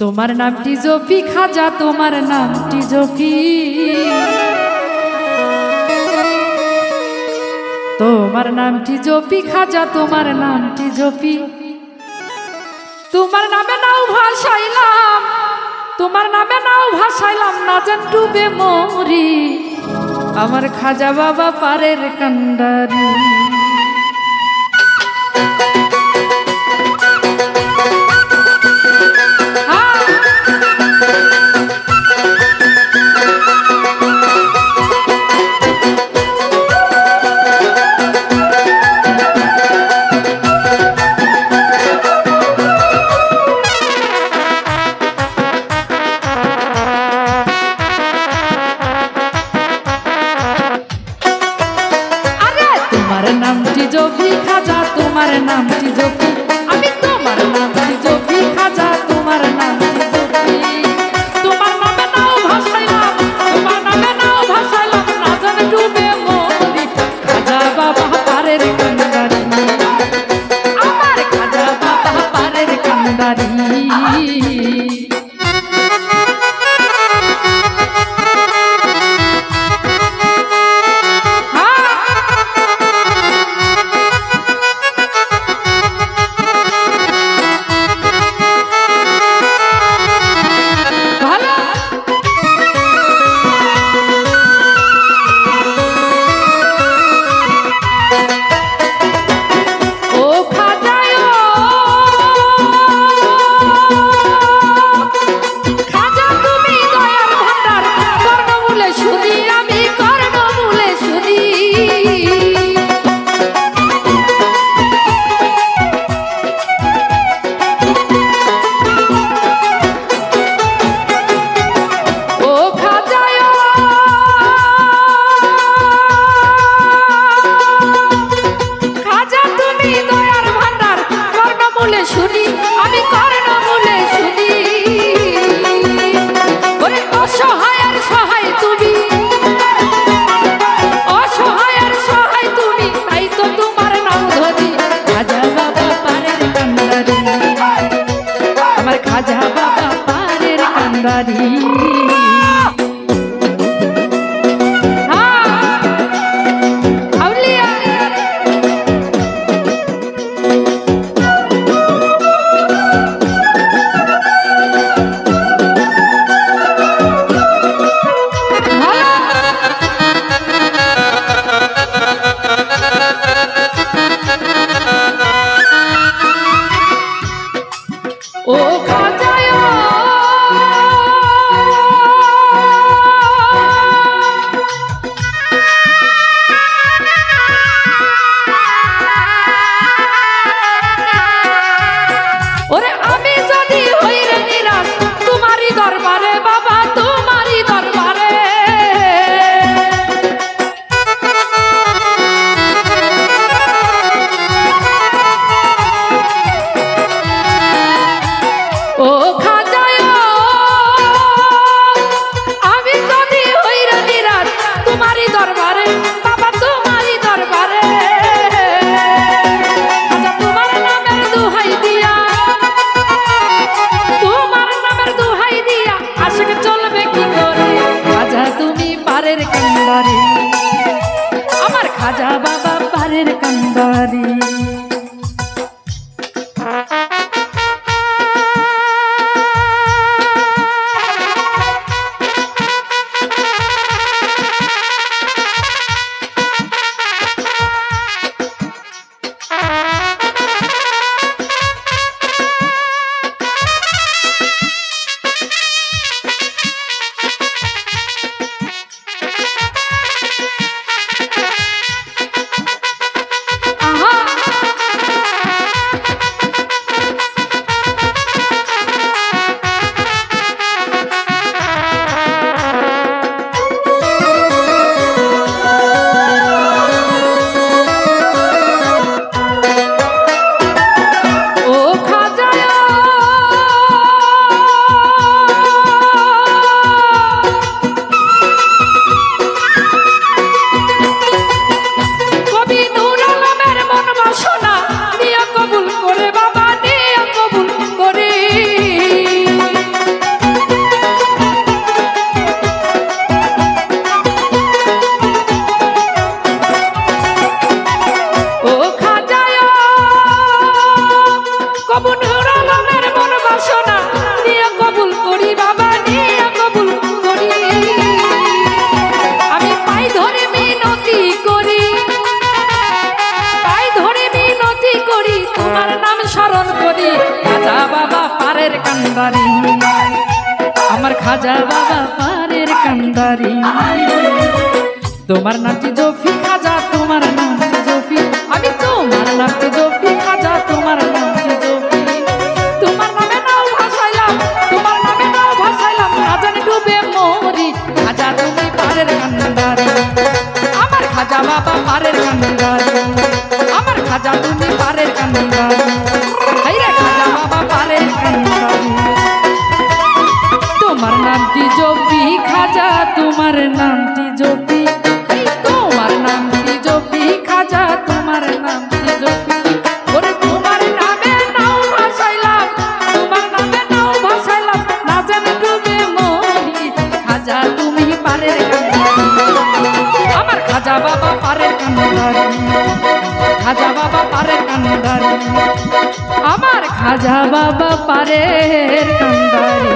তোমার নামটি জপি খাজা, তোমার নামটি জপি, তোমার নামটি জপি খাজা, তোমার নামটি জপি। তোমার নামে নাও ভাসাইলাম, তোমার নামে নাও ভাসাইলাম, না জান ডুবে মরি আমার খাজা বাবা পারের কান্ডারি। তোমার নামটি জপি খাজা, তোমার নামটি জপি, আমি তোমার নামটি জপি খাজা, তোমার নামটি জপি। তোমার নামে নাও ভাসাইলাম, তোমার নামে নাও ভাসাইলাম, না জানে ডুবে মরি খাজা বাবা পারের কান্ডারি, আমার খাজা বাবা পারের কান্ডারি। শুনি আমি কর্ণমূলে শুনি, ওরে অসহায়ের সহায় তুমি, অসহায়ের সহায় তুমি, তাই তো তোমার নাম ধরি খাজা বাবা পারের কান্ডারি, আমার খাজা বাবা পারের কান্ডারি। ও খাজায় ওরে আমি যদি হই রে নিরাশ তোমারই দরবারে বাবা, তোমারই দরবারে ও খাজায় আমি যদি হই রে নিরাশ তোমারই দরবারে বাবা, তোমারই দরবারে খাজা তোমার নামের দোহাই দিয়া, তোমার নামের দোহাই দিয়া আশিক চলবে কি করে খাজা তুমি পারের কান্ডারি, আমার খাজা বাবা পারের কান্ডারি। আহা খাজা বাবা পারের কান্দারি। তোমার নামটি জফি খাজা, তোমার নামটি জফি, আমি তোমার নামটি জফি খাজা, তোমার নামটি জফি। তোমার নামে নাও ভাসাইলাম, তোমার নামে নাও ভাসাইলাম, না জানি ডুবে মরি। খাজা তুমি পারের কান্দারি, আমার খাজা বাবা পারের কান্দারি, আমার খাজা তুমি পারের কান্দারি, এই রে খাজা বাবা পারের কান্দারি। তোমার নামটি জপি খাজা, তোমার নামটি জপি, তোমার নামটি জপি খাজা, তোমার নামটি জপি। ওরে তোমার নামে নাও ভাসাইলাম, তোমার নামে নাও ভাসাইলাম, না জানি ডুবে মরি। খাজা তুমি পারের কান্দারি, আমার খাজা বাবা পারের কান্দারি, খাজা বাবা পারের কান্দারি, আমার খাজা বাবা পারের কান্দারি।